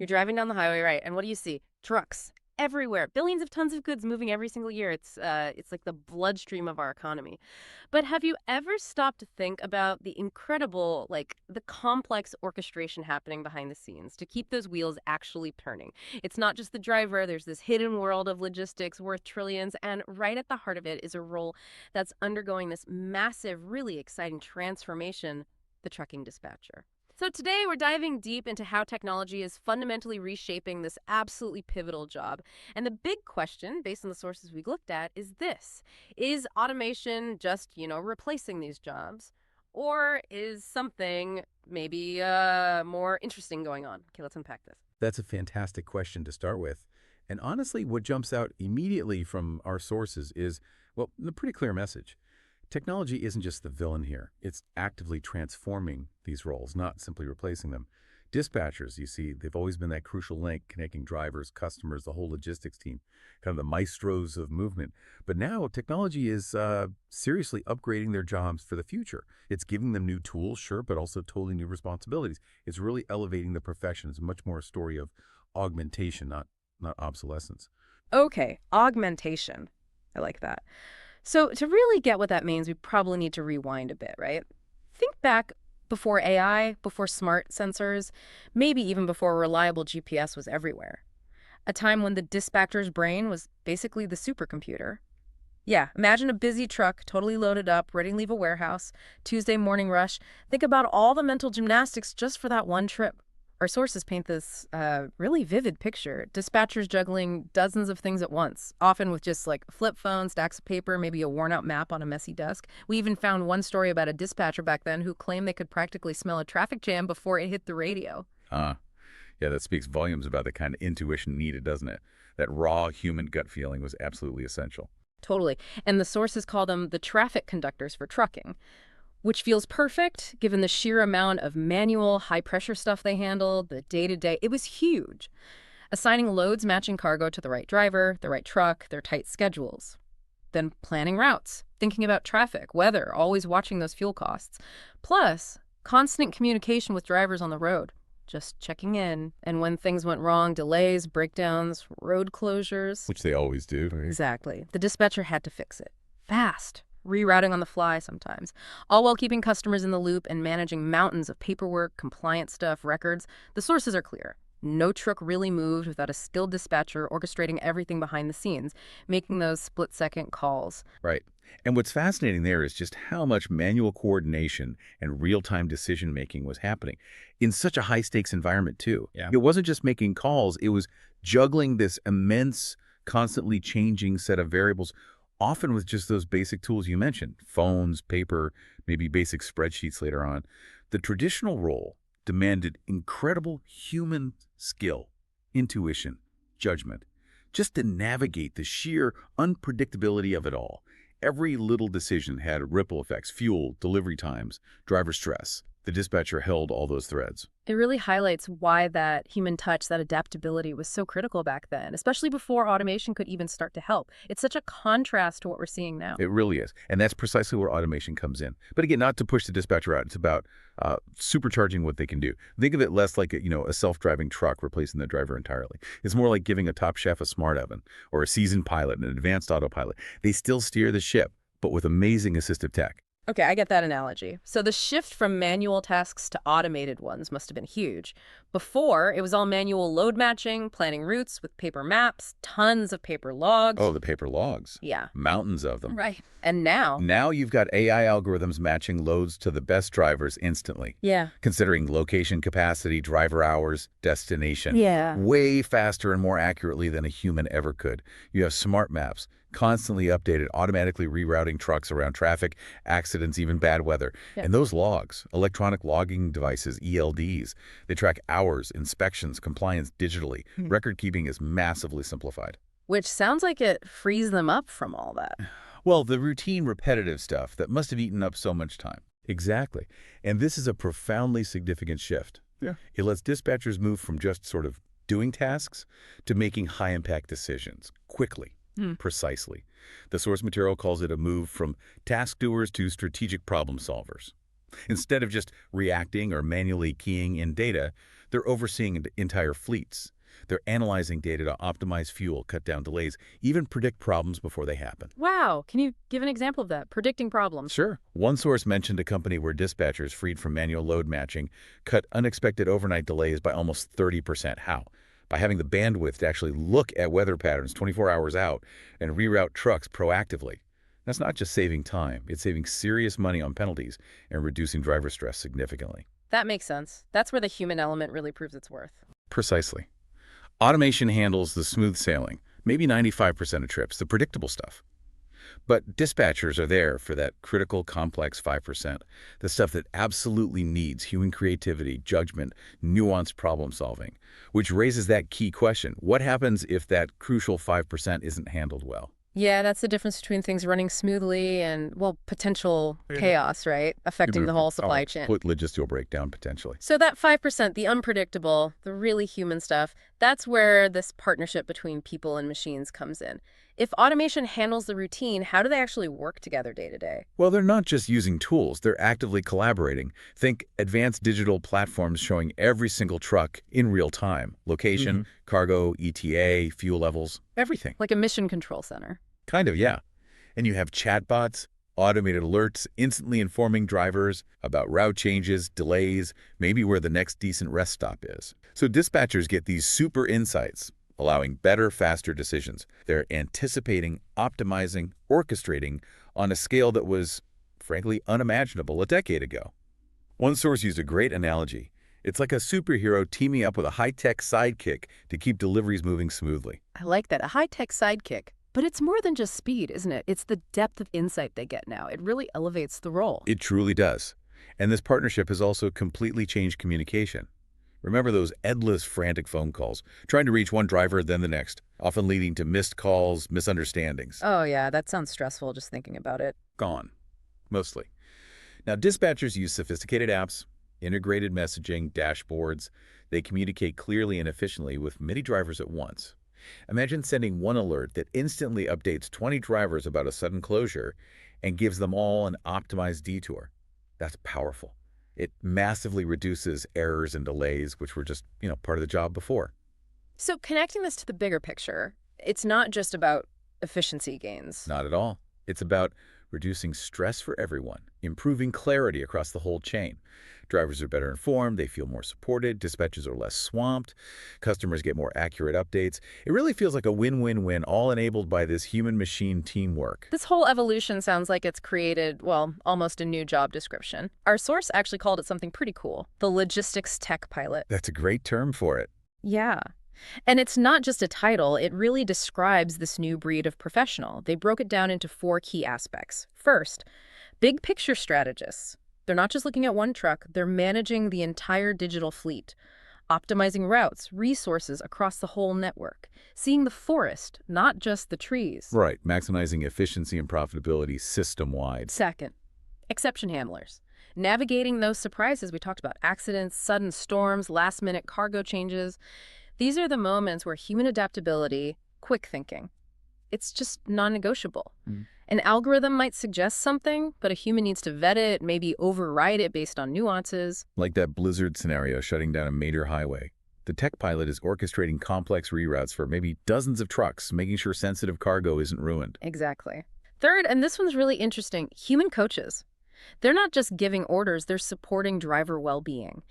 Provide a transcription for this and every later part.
You're driving down the highway, right? And what do you see? Trucks everywhere. Billions of tons of goods moving every single year. It's like the bloodstream of our economy. But have you ever stopped to think about the incredible, like the complex orchestration happening behind the scenes to keep those wheels actually turning? It's not just the driver, there's this hidden world of logistics worth trillions, and right at the heart of it is a role that's undergoing this massive, really exciting transformation, the trucking dispatcher. So today we're diving deep into how technology is fundamentally reshaping this absolutely pivotal job. And the big question, based on the sources we looked at, is this. Is automation just, replacing these jobs? Or is something maybe more interesting going on? Okay, let's unpack this. That's a fantastic question to start with. And honestly, what jumps out immediately from our sources is, well, a pretty clear message. Technology isn't just the villain here. It's actively transforming these roles, not simply replacing them. Dispatchers, you see, they've always been that crucial link connecting drivers, customers, the whole logistics team, kind of the maestros of movement. But now technology is seriously upgrading their jobs for the future. It's giving them new tools, sure, but also totally new responsibilities. It's really elevating the profession. It's much more a story of augmentation, not obsolescence. Okay, augmentation. I like that. So to really get what that means, we probably need to rewind a bit, right? Think back before AI, before smart sensors, maybe even before reliable GPS was everywhere. A time when the dispatcher's brain was basically the supercomputer. Yeah, imagine a busy truck, totally loaded up, ready to leave a warehouse, Tuesday morning rush. Think about all the mental gymnastics just for that one trip. Our sources paint this really vivid picture. Dispatchers juggling dozens of things at once, often with just like flip phones, stacks of paper, maybe a worn-out map on a messy desk. We even found one story about a dispatcher back then who claimed they could practically smell a traffic jam before it hit the radio. Ah, yeah, that speaks volumes about the kind of intuition needed, doesn't it? That raw human gut feeling was absolutely essential. Totally. And the sources call them the traffic conductors for trucking, which feels perfect given the sheer amount of manual, high-pressure stuff they handled, the day-to-day. It was huge. Assigning loads matching cargo to the right driver, the right truck, their tight schedules. Then planning routes, thinking about traffic, weather, always watching those fuel costs. Plus, constant communication with drivers on the road, just checking in. And when things went wrong, delays, breakdowns, road closures. Which they always do. Right? Exactly. The dispatcher had to fix it. Fast. Rerouting on the fly sometimes, all while keeping customers in the loop and managing mountains of paperwork, compliance stuff, records. The sources are clear. No truck really moved without a skilled dispatcher orchestrating everything behind the scenes, making those split-second calls. Right. And what's fascinating there is just how much manual coordination and real-time decision-making was happening in such a high-stakes environment, too. Yeah. It wasn't just making calls. It was juggling this immense, constantly changing set of variables, often with just those basic tools you mentioned, phones, paper, maybe basic spreadsheets later on. The traditional role demanded incredible human skill, intuition, judgment, just to navigate the sheer unpredictability of it all. Every little decision had ripple effects, fuel, delivery times, driver stress. The dispatcher held all those threads. It really highlights why that human touch, that adaptability was so critical back then, especially before automation could even start to help. It's such a contrast to what we're seeing now. It really is. And that's precisely where automation comes in. But again, not to push the dispatcher out. It's about supercharging what they can do. Think of it less like a self-driving truck replacing the driver entirely. It's more like giving a top chef a smart oven or a seasoned pilot an advanced autopilot. They still steer the ship, but with amazing assistive tech. Okay, I get that analogy. So the shift from manual tasks to automated ones must have been huge. Before, it was all manual load matching, planning routes with paper maps, tons of paper logs. Oh, the paper logs. Yeah. Mountains of them. Right. And now? Now you've got AI algorithms matching loads to the best drivers instantly. Yeah. Considering location capacity, driver hours, destination. Yeah. Way faster and more accurately than a human ever could. You have smart maps, constantly updated, automatically rerouting trucks around traffic, accidents, even bad weather. Yeah. And those logs, electronic logging devices, ELDs, they track hours, inspections, compliance digitally. Record keeping is massively simplified. Which sounds like it frees them up from all that. Well, the routine, repetitive stuff that must have eaten up so much time. Exactly. And this is a profoundly significant shift. Yeah. It lets dispatchers move from just sort of doing tasks to making high-impact decisions quickly. Precisely. The source material calls it a move from task doers to strategic problem solvers. Instead of just reacting or manually keying in data, they're overseeing entire fleets. They're analyzing data to optimize fuel, cut down delays, even predict problems before they happen. Wow. Can you give an example of that? Predicting problems. Sure. One source mentioned a company where dispatchers freed from manual load matching cut unexpected overnight delays by almost 30%. How? By having the bandwidth to actually look at weather patterns 24 hours out and reroute trucks proactively. That's not just saving time, it's saving serious money on penalties and reducing driver stress significantly. That makes sense. That's where the human element really proves its worth. Precisely. Automation handles the smooth sailing, maybe 95% of trips, the predictable stuff. But dispatchers are there for that critical, complex 5%, the stuff that absolutely needs human creativity, judgment, nuanced problem solving, which raises that key question: what happens if that crucial 5% isn't handled well? Yeah, that's the difference between things running smoothly and, well, potential chaos, right? Affecting the whole supply chain. Logistical breakdown, potentially. So that 5%, the unpredictable, the really human stuff, that's where this partnership between people and machines comes in. If automation handles the routine, how do they actually work together day to day? Well, they're not just using tools, they're actively collaborating. Think advanced digital platforms showing every single truck in real time. Location, cargo, ETA, fuel levels, everything. Like a mission control center. Kind of, yeah. And you have chatbots, automated alerts, instantly informing drivers about route changes, delays, maybe where the next decent rest stop is. So dispatchers get these super insights, allowing better, faster decisions. They're anticipating, optimizing, orchestrating on a scale that was, frankly, unimaginable a decade ago. One source used a great analogy. It's like a superhero teaming up with a high-tech sidekick to keep deliveries moving smoothly. I like that, a high-tech sidekick. But it's more than just speed, isn't it? It's the depth of insight they get now. It really elevates the role. It truly does. And this partnership has also completely changed communication. Remember those endless, frantic phone calls, trying to reach one driver, then the next, often leading to missed calls, misunderstandings. Oh, yeah, that sounds stressful just thinking about it. Gone. Mostly. Now, dispatchers use sophisticated apps, integrated messaging, dashboards. They communicate clearly and efficiently with many drivers at once. Imagine sending one alert that instantly updates 20 drivers about a sudden closure and gives them all an optimized detour. That's powerful. It massively reduces errors and delays, which were just, part of the job before. So connecting this to the bigger picture, it's not just about efficiency gains. Not at all. It's about reducing stress for everyone, improving clarity across the whole chain. Drivers are better informed, they feel more supported, dispatchers are less swamped, customers get more accurate updates. It really feels like a win-win-win, all enabled by this human-machine teamwork. This whole evolution sounds like it's created, well, almost a new job description. Our source actually called it something pretty cool, the logistics tech pilot. That's a great term for it. Yeah. And it's not just a title, it really describes this new breed of professional. They broke it down into 4 key aspects. First, big picture strategists. They're not just looking at one truck, they're managing the entire digital fleet, optimizing routes, resources across the whole network, seeing the forest, not just the trees. Right, maximizing efficiency and profitability system-wide. Second, exception handlers. Navigating those surprises we talked about, accidents, sudden storms, last-minute cargo changes. These are the moments where human adaptability, quick thinking, it's just non-negotiable. An algorithm might suggest something, but a human needs to vet it, maybe override it based on nuances. Like that blizzard scenario shutting down a major highway. The tech pilot is orchestrating complex reroutes for maybe dozens of trucks, making sure sensitive cargo isn't ruined. Exactly. Third, and this one's really interesting, human coaches. They're not just giving orders, they're supporting driver well-being.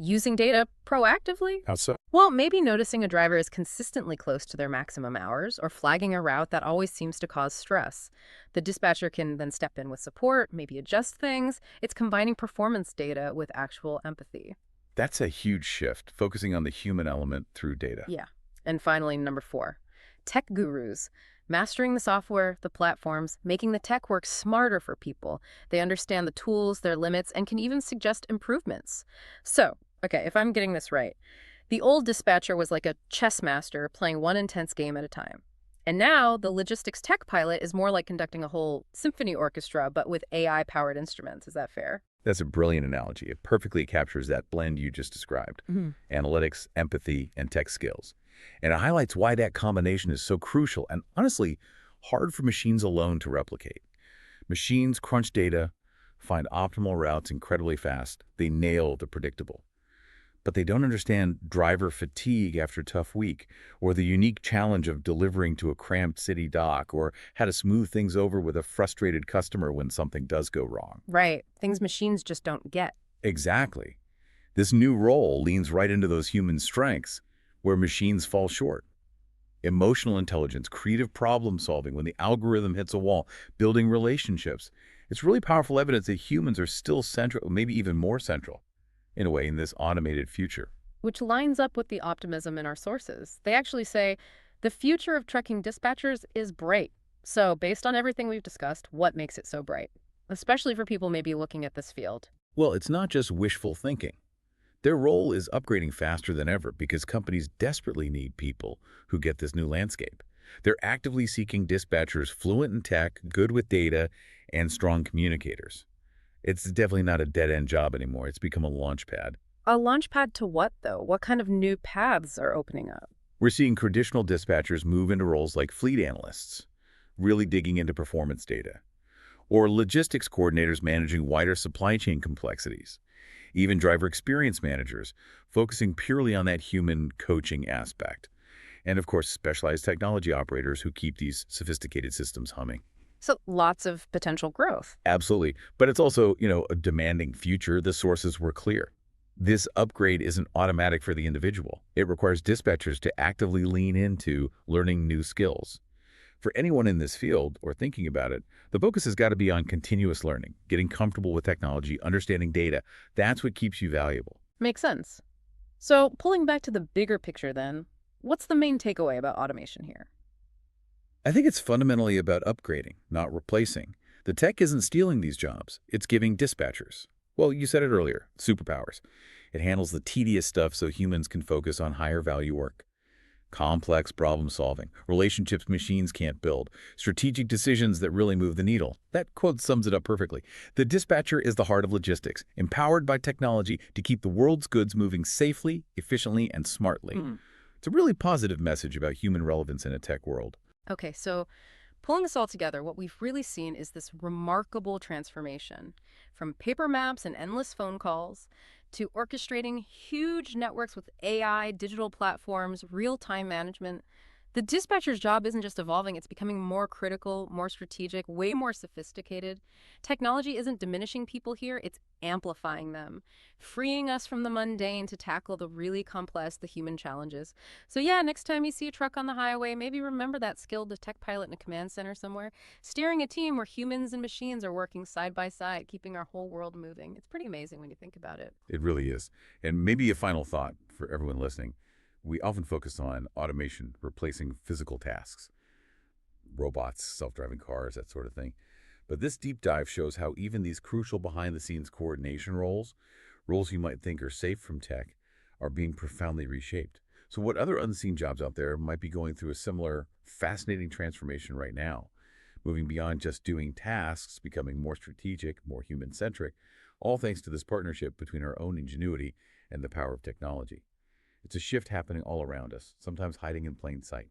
Using data proactively? How so? Well, maybe noticing a driver is consistently close to their maximum hours or flagging a route that always seems to cause stress. The dispatcher can then step in with support, maybe adjust things. It's combining performance data with actual empathy. That's a huge shift, focusing on the human element through data. Yeah. And finally, number 4, tech gurus. Mastering the software, the platforms, making the tech work smarter for people. They understand the tools, their limits, and can even suggest improvements. So, okay, if I'm getting this right, the old dispatcher was like a chess master playing one intense game at a time. And now the logistics tech pilot is more like conducting a whole symphony orchestra, but with AI-powered instruments. Is that fair? That's a brilliant analogy. It perfectly captures that blend you just described. Analytics, empathy, and tech skills. And it highlights why that combination is so crucial and, honestly, hard for machines alone to replicate. Machines crunch data, find optimal routes incredibly fast. They nail the predictable. But they don't understand driver fatigue after a tough week, or the unique challenge of delivering to a cramped city dock, or how to smooth things over with a frustrated customer when something does go wrong. Right. Things machines just don't get. Exactly. This new role leans right into those human strengths where machines fall short. Emotional intelligence, creative problem solving when the algorithm hits a wall, building relationships. It's really powerful evidence that humans are still central, maybe even more central, in a way, in this automated future. Which lines up with the optimism in our sources. They actually say the future of trucking dispatchers is bright. So, based on everything we've discussed, what makes it so bright? Especially for people maybe looking at this field. Well, it's not just wishful thinking. Their role is upgrading faster than ever because companies desperately need people who get this new landscape. They're actively seeking dispatchers fluent in tech, good with data, and strong communicators. It's definitely not a dead-end job anymore. It's become a launch pad. A launch pad to what, though? What kind of new paths are opening up? We're seeing traditional dispatchers move into roles like fleet analysts, really digging into performance data, or logistics coordinators managing wider supply chain complexities, even driver experience managers, focusing purely on that human coaching aspect, and of course, specialized technology operators who keep these sophisticated systems humming. So, lots of potential growth. Absolutely. But it's also, a demanding future. The sources were clear. This upgrade isn't automatic for the individual. It requires dispatchers to actively lean into learning new skills. For anyone in this field or thinking about it, the focus has got to be on continuous learning, getting comfortable with technology, understanding data. That's what keeps you valuable. Makes sense. So, pulling back to the bigger picture then, what's the main takeaway about automation here? I think it's fundamentally about upgrading, not replacing. The tech isn't stealing these jobs. It's giving dispatchers, well, you said it earlier, superpowers. It handles the tedious stuff so humans can focus on higher value work. Complex problem solving, relationships machines can't build, strategic decisions that really move the needle. That quote sums it up perfectly. The dispatcher is the heart of logistics, empowered by technology to keep the world's goods moving safely, efficiently, and smartly. It's a really positive message about human relevance in a tech world. Okay, so pulling this all together, what we've really seen is this remarkable transformation from paper maps and endless phone calls to orchestrating huge networks with AI, digital platforms, real-time management. The dispatcher's job isn't just evolving, it's becoming more critical, more strategic, way more sophisticated. Technology isn't diminishing people here, it's amplifying them, freeing us from the mundane to tackle the really complex, the human challenges. So yeah, next time you see a truck on the highway, maybe remember that skilled tech pilot in a command center somewhere, steering a team where humans and machines are working side by side, keeping our whole world moving. It's pretty amazing when you think about it. It really is. And maybe a final thought for everyone listening. We often focus on automation replacing physical tasks, robots, self-driving cars, that sort of thing. But this deep dive shows how even these crucial behind-the-scenes coordination roles you might think are safe from tech, are being profoundly reshaped. So what other unseen jobs out there might be going through a similar fascinating transformation right now, moving beyond just doing tasks, becoming more strategic, more human-centric, all thanks to this partnership between our own ingenuity and the power of technology. It's a shift happening all around us, sometimes hiding in plain sight.